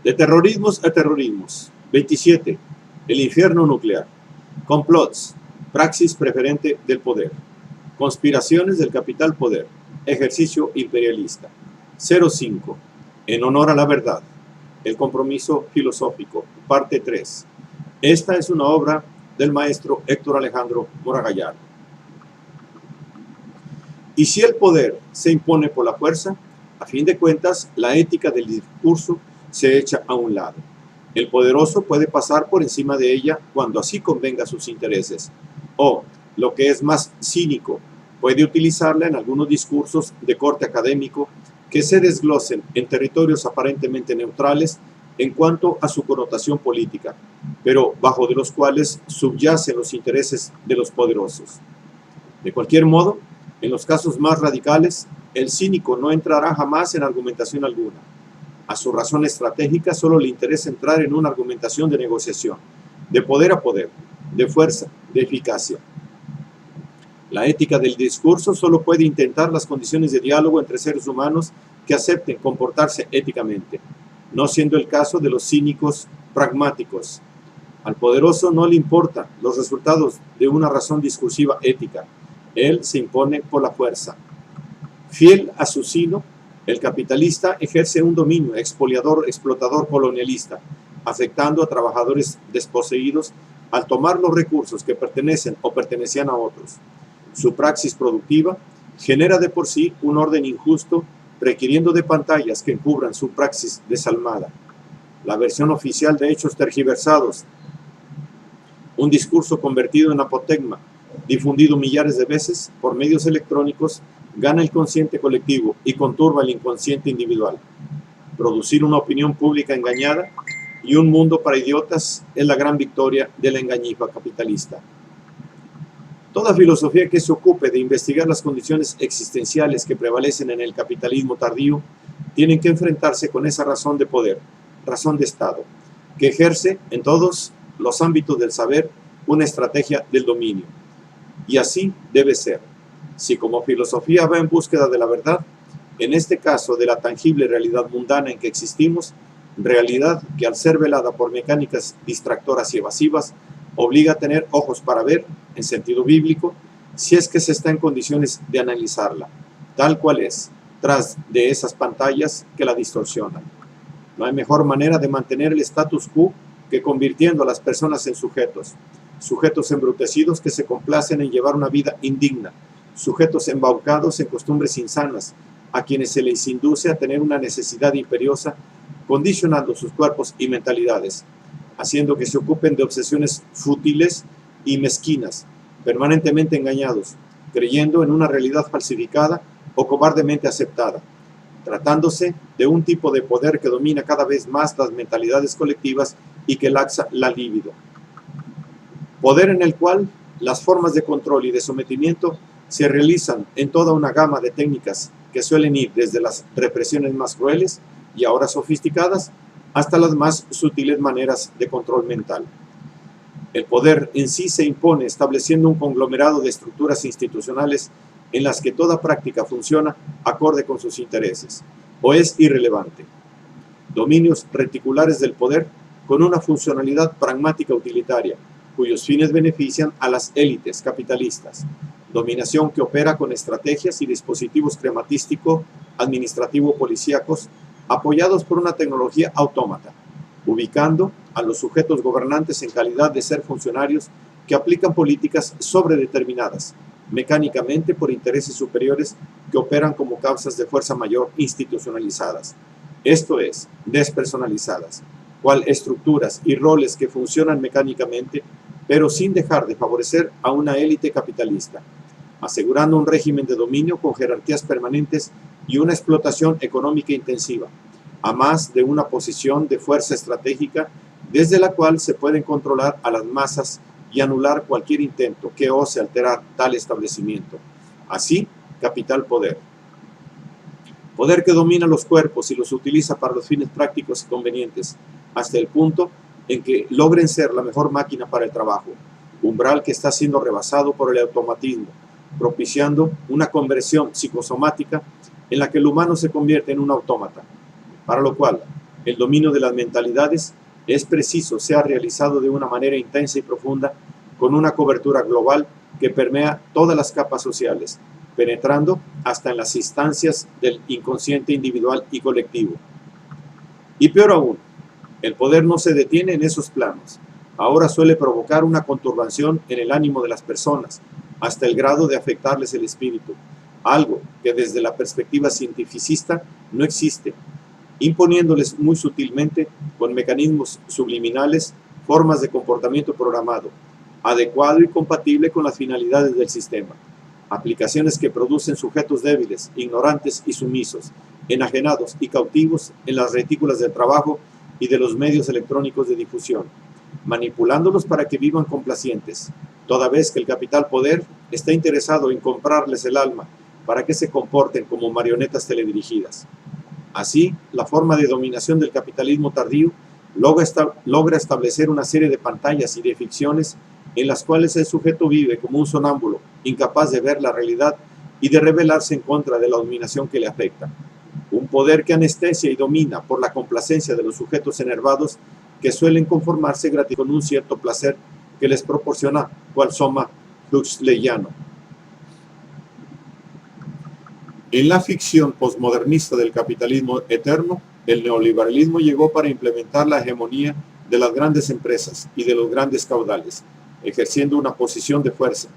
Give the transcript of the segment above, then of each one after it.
De terrorismos a terrorismos. 27. El infierno nuclear. Complots. Praxis preferente del poder. Conspiraciones del capital poder. Ejercicio imperialista. 05. En honor a la verdad. El compromiso filosófico. Parte 3. Esta es una obra del maestro Héctor Alejandro Mora Gallardo. Y si el poder se impone por la fuerza, a fin de cuentas, la ética del discurso se echa a un lado. El poderoso puede pasar por encima de ella cuando así convenga a sus intereses. O, lo que es más cínico, puede utilizarla en algunos discursos de corte académico que se desglosen en territorios aparentemente neutrales en cuanto a su connotación política, pero bajo de los cuales subyacen los intereses de los poderosos. De cualquier modo, en los casos más radicales, el cínico no entrará jamás en argumentación alguna. A su razón estratégica solo le interesa entrar en una argumentación de negociación, de poder a poder, de fuerza, de eficacia. La ética del discurso solo puede intentar las condiciones de diálogo entre seres humanos que acepten comportarse éticamente, no siendo el caso de los cínicos pragmáticos. Al poderoso no le importan los resultados de una razón discursiva ética. Él se impone por la fuerza. Fiel a su sino, el capitalista ejerce un dominio expoliador, explotador, colonialista, afectando a trabajadores desposeídos al tomar los recursos que pertenecen o pertenecían a otros. Su praxis productiva genera de por sí un orden injusto, requiriendo de pantallas que encubran su praxis desalmada. La versión oficial de hechos tergiversados, un discurso convertido en apotegma, difundido millares de veces por medios electrónicos, gana el consciente colectivo y conturba el inconsciente individual. Producir una opinión pública engañada y un mundo para idiotas es la gran victoria de la engañifa capitalista. Toda filosofía que se ocupe de investigar las condiciones existenciales que prevalecen en el capitalismo tardío tiene que enfrentarse con esa razón de poder, razón de Estado, que ejerce en todos los ámbitos del saber una estrategia del dominio. Y así debe ser. Si como filosofía va en búsqueda de la verdad, en este caso de la tangible realidad mundana en que existimos, realidad que al ser velada por mecánicas distractoras y evasivas, obliga a tener ojos para ver, en sentido bíblico, si es que se está en condiciones de analizarla, tal cual es, tras de esas pantallas que la distorsionan. No hay mejor manera de mantener el status quo que convirtiendo a las personas en sujetos, sujetos embrutecidos que se complacen en llevar una vida indigna, sujetos embaucados en costumbres insanas, a quienes se les induce a tener una necesidad imperiosa, condicionando sus cuerpos y mentalidades, haciendo que se ocupen de obsesiones fútiles y mezquinas, permanentemente engañados, creyendo en una realidad falsificada o cobardemente aceptada, tratándose de un tipo de poder que domina cada vez más las mentalidades colectivas y que laxa la libido. Poder en el cual las formas de control y de sometimiento se realizan en toda una gama de técnicas que suelen ir desde las represiones más crueles y ahora sofisticadas hasta las más sutiles maneras de control mental. El poder en sí se impone estableciendo un conglomerado de estructuras institucionales en las que toda práctica funciona acorde con sus intereses, o es irrelevante. Dominios reticulares del poder con una funcionalidad pragmática utilitaria, cuyos fines benefician a las élites capitalistas. Dominación que opera con estrategias y dispositivos crematístico-administrativo-policíacos apoyados por una tecnología autómata, ubicando a los sujetos gobernantes en calidad de ser funcionarios que aplican políticas sobredeterminadas, mecánicamente por intereses superiores que operan como causas de fuerza mayor institucionalizadas, esto es, despersonalizadas, cual estructuras y roles que funcionan mecánicamente, pero sin dejar de favorecer a una élite capitalista, asegurando un régimen de dominio con jerarquías permanentes y una explotación económica intensiva, a más de una posición de fuerza estratégica desde la cual se pueden controlar a las masas y anular cualquier intento que ose alterar tal establecimiento. Así, capital-poder. Poder que domina los cuerpos y los utiliza para los fines prácticos y convenientes, hasta el punto en que logren ser la mejor máquina para el trabajo, umbral que está siendo rebasado por el automatismo, propiciando una conversión psicosomática en la que el humano se convierte en un autómata, para lo cual El dominio de las mentalidades es preciso sea realizado de una manera intensa y profunda, con una cobertura global que permea todas las capas sociales, penetrando hasta en las instancias del inconsciente individual y colectivo. Y peor aún, el poder no se detiene en esos planos. Ahora suele provocar una conturbación en el ánimo de las personas, hasta el grado de afectarles el espíritu, algo que desde la perspectiva cientificista no existe, imponiéndoles muy sutilmente, con mecanismos subliminales, formas de comportamiento programado, adecuado y compatible con las finalidades del sistema, aplicaciones que producen sujetos débiles, ignorantes y sumisos, enajenados y cautivos en las retículas del trabajo y de los medios electrónicos de difusión, manipulándolos para que vivan complacientes, toda vez que el capital poder está interesado en comprarles el alma para que se comporten como marionetas teledirigidas. Así, la forma de dominación del capitalismo tardío logra establecer una serie de pantallas y de ficciones en las cuales el sujeto vive como un sonámbulo, incapaz de ver la realidad y de rebelarse en contra de la dominación que le afecta. Un poder que anestesia y domina por la complacencia de los sujetos enervados que suelen conformarse gratis con un cierto placer que les proporciona cual soma huxleyano. En la ficción posmodernista del capitalismo eterno, el neoliberalismo llegó para implementar la hegemonía de las grandes empresas y de los grandes caudales, ejerciendo una posición de fuerza,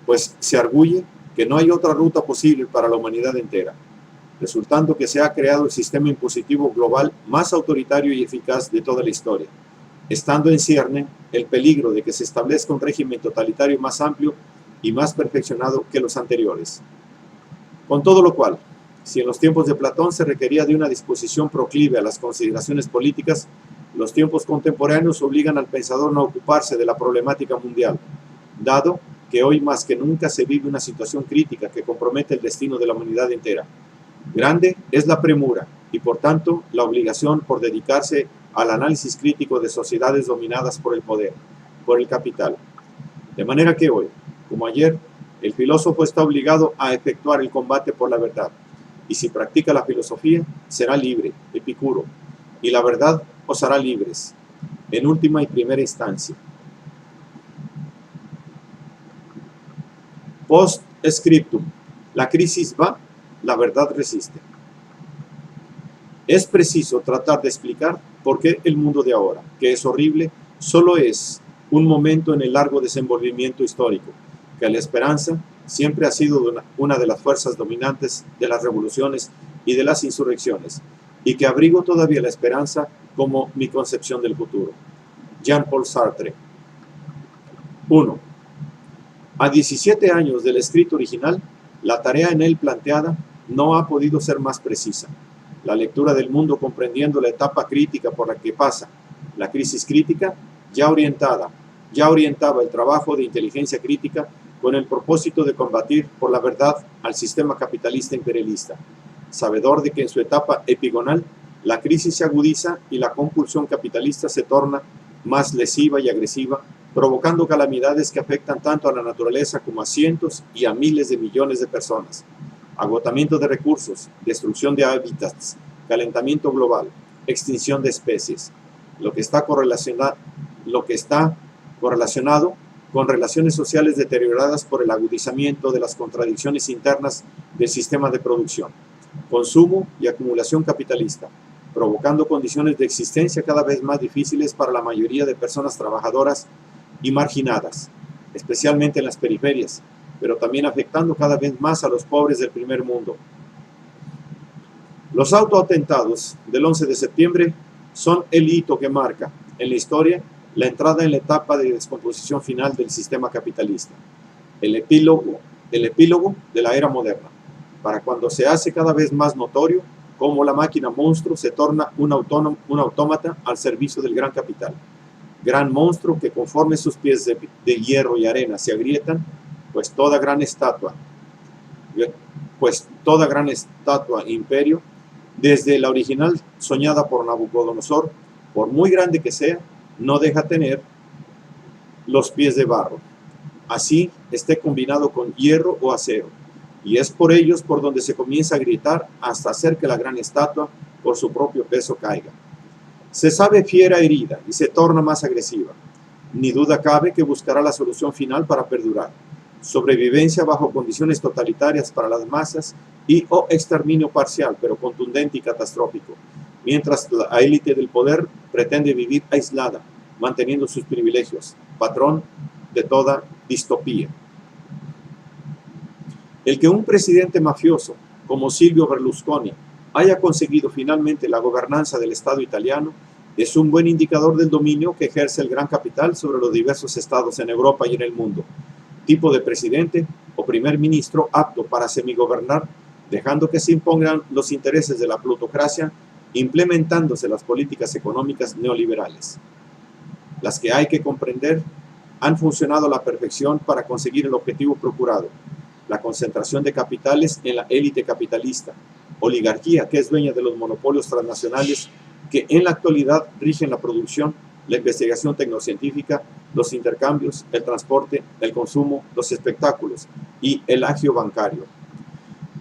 pues se arguye que no hay otra ruta posible para la humanidad entera, resultando que se ha creado el sistema impositivo global más autoritario y eficaz de toda la historia, estando en cierne el peligro de que se establezca un régimen totalitario más amplio y más perfeccionado que los anteriores. Con todo lo cual, si en los tiempos de Platón se requería de una disposición proclive a las consideraciones políticas, los tiempos contemporáneos obligan al pensador a ocuparse de la problemática mundial, dado que hoy más que nunca se vive una situación crítica que compromete el destino de la humanidad entera. Grande es la premura y por tanto la obligación por dedicarse al análisis crítico de sociedades dominadas por el poder, por el capital. De manera que hoy, como ayer, el filósofo está obligado a efectuar el combate por la verdad, y si practica la filosofía, será libre, Epicuro, y la verdad os hará libres, en última y primera instancia. Post scriptum. La crisis va, la verdad resiste. Es preciso tratar de explicar por qué el mundo de ahora, que es horrible, solo es un momento en el largo desenvolvimiento histórico, que la esperanza siempre ha sido una de las fuerzas dominantes de las revoluciones y de las insurrecciones, y que abrigo todavía la esperanza como mi concepción del futuro. Jean-Paul Sartre. 1. A 17 años del escrito original, la tarea en él planteada no ha podido ser más precisa. La lectura del mundo comprendiendo la etapa crítica por la que pasa, la crisis crítica, ya orientaba el trabajo de inteligencia crítica con el propósito de combatir por la verdad al sistema capitalista imperialista, sabedor de que en su etapa epigonal la crisis se agudiza y la compulsión capitalista se torna más lesiva y agresiva, provocando calamidades que afectan tanto a la naturaleza como a cientos y a miles de millones de personas. Agotamiento de recursos, destrucción de hábitats, calentamiento global, extinción de especies, lo que está correlacionado con relaciones sociales deterioradas por el agudizamiento de las contradicciones internas del sistema de producción, consumo y acumulación capitalista, provocando condiciones de existencia cada vez más difíciles para la mayoría de personas trabajadoras y marginadas, especialmente en las periferias, pero también afectando cada vez más a los pobres del primer mundo. Los autoatentados del 11 de septiembre son el hito que marca en la historia la entrada en la etapa de descomposición final del sistema capitalista, el epílogo de la era moderna, para cuando se hace cada vez más notorio cómo la máquina monstruo se torna un autómata al servicio del gran capital. Gran monstruo que conforme sus pies de hierro y arena se agrietan, pues toda gran estatua imperio, desde la original soñada por Nabucodonosor, por muy grande que sea, no deja tener los pies de barro, así esté combinado con hierro o acero, y es por ellos por donde se comienza a gritar hasta hacer que la gran estatua por su propio peso caiga. Se sabe fiera herida y se torna más agresiva. Ni duda cabe que buscará la solución final para perdurar. Sobrevivencia bajo condiciones totalitarias para las masas y o exterminio parcial, pero contundente y catastrófico, mientras la élite del poder pretende vivir aislada, manteniendo sus privilegios, patrón de toda distopía. El que un presidente mafioso como Silvio Berlusconi haya conseguido finalmente la gobernanza del Estado italiano es un buen indicador del dominio que ejerce el gran capital sobre los diversos estados en Europa y en el mundo. Tipo de presidente o primer ministro apto para semigobernar, dejando que se impongan los intereses de la plutocracia, implementándose las políticas económicas neoliberales. Las que hay que comprender han funcionado a la perfección para conseguir el objetivo procurado, la concentración de capitales en la élite capitalista, oligarquía que es dueña de los monopolios transnacionales que en la actualidad rigen la producción, la investigación tecnocientífica, los intercambios, el transporte, el consumo, los espectáculos y el agio bancario.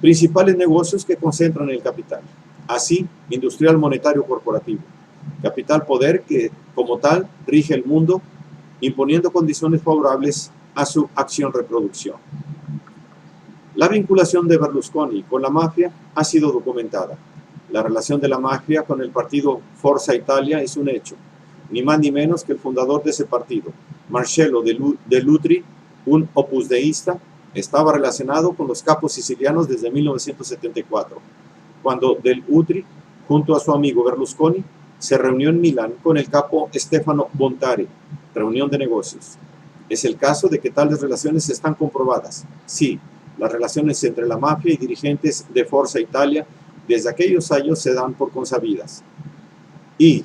Principales negocios que concentran el capital. Así, industrial monetario corporativo. Capital poder que, como tal, rige el mundo, imponiendo condiciones favorables a su acción-reproducción. La vinculación de Berlusconi con la mafia ha sido documentada. La relación de la mafia con el partido Forza Italia es un hecho. Ni más ni menos que el fundador de ese partido, Marcello Dell'Utri, un opusdeísta, estaba relacionado con los capos sicilianos desde 1974, cuando Dell'Utri, junto a su amigo Berlusconi, se reunió en Milán con el capo Stefano Bontari, reunión de negocios. Es el caso de que tales relaciones están comprobadas. Sí, las relaciones entre la mafia y dirigentes de Forza Italia desde aquellos años se dan por consabidas. Y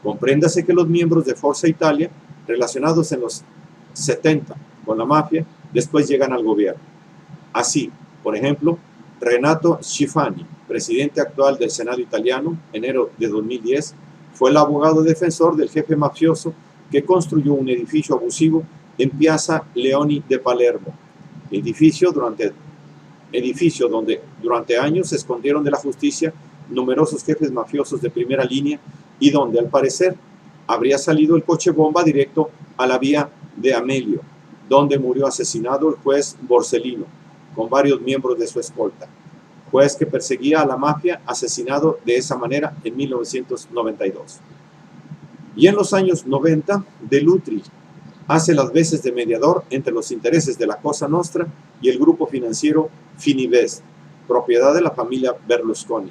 compréndase que los miembros de Forza Italia, relacionados en los 70 con la mafia, después llegan al gobierno. Así, por ejemplo, Renato Schifani, presidente actual del Senado italiano, enero de 2010, fue el abogado defensor del jefe mafioso que construyó un edificio abusivo en Piazza Leoni de Palermo, edificio donde durante años se escondieron de la justicia numerosos jefes mafiosos de primera línea y donde, al parecer, habría salido el coche bomba directo a la vía de Amelio, donde murió asesinado el juez Borsellino, con varios miembros de su escolta, juez que perseguía a la mafia, asesinado de esa manera en 1992. Y en los años 90, Dell'Utri hace las veces de mediador entre los intereses de la Cosa Nostra y el grupo financiero Fininvest, propiedad de la familia Berlusconi,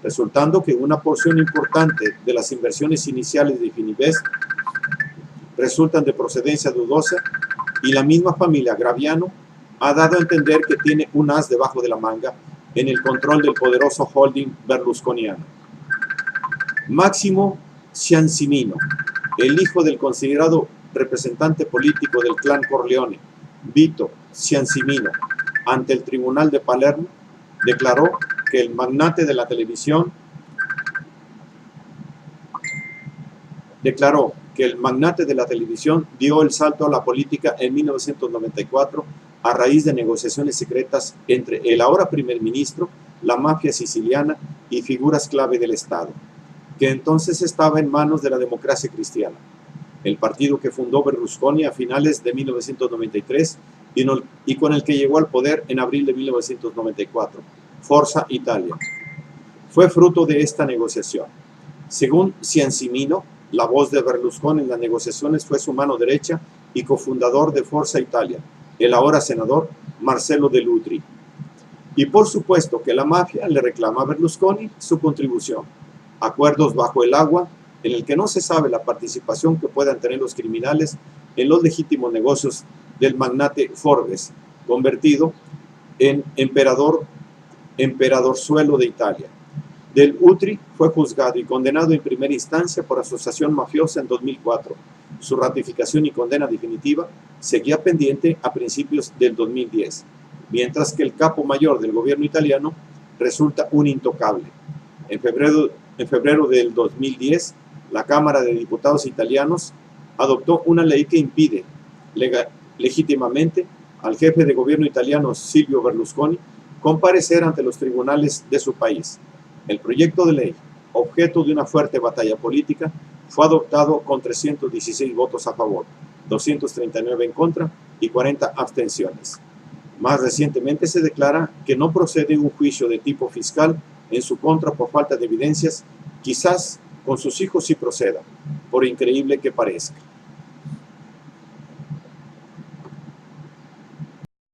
resultando que una porción importante de las inversiones iniciales de Fininvest resultan de procedencia dudosa y la misma familia Graviano ha dado a entender que tiene un as debajo de la manga en el control del poderoso holding berlusconiano. Máximo Ciancimino, el hijo del considerado representante político del clan Corleone, Vito Ciancimino, ante el Tribunal de Palermo, declaró que el magnate de la televisión dio el salto a la política en 1994 a raíz de negociaciones secretas entre el ahora primer ministro, la mafia siciliana y figuras clave del Estado, que entonces estaba en manos de la Democracia Cristiana, el partido que fundó Berlusconi a finales de 1993 y con el que llegó al poder en abril de 1994, Forza Italia. Fue fruto de esta negociación. Según Ciancimino, la voz de Berlusconi en las negociaciones fue su mano derecha y cofundador de Forza Italia, el ahora senador Marcello Dell'Utri. Y por supuesto que la mafia le reclama a Berlusconi su contribución. Acuerdos bajo el agua, en el que no se sabe la participación que puedan tener los criminales en los legítimos negocios del magnate Forbes, convertido en emperadorzuelo de Italia. Dell'Utri fue juzgado y condenado en primera instancia por asociación mafiosa en 2004. Su ratificación y condena definitiva seguía pendiente a principios del 2010, mientras que el capo mayor del gobierno italiano resulta un intocable. En febrero del 2010, la Cámara de Diputados italianos adoptó una ley que impide legítimamente al jefe de gobierno italiano Silvio Berlusconi comparecer ante los tribunales de su país. El proyecto de ley objeto de una fuerte batalla política, fue adoptado con 316 votos a favor, 239 en contra y 40 abstenciones. Más recientemente se declara que no procede un juicio de tipo fiscal en su contra por falta de evidencias. Quizás con sus hijos sí proceda, por increíble que parezca.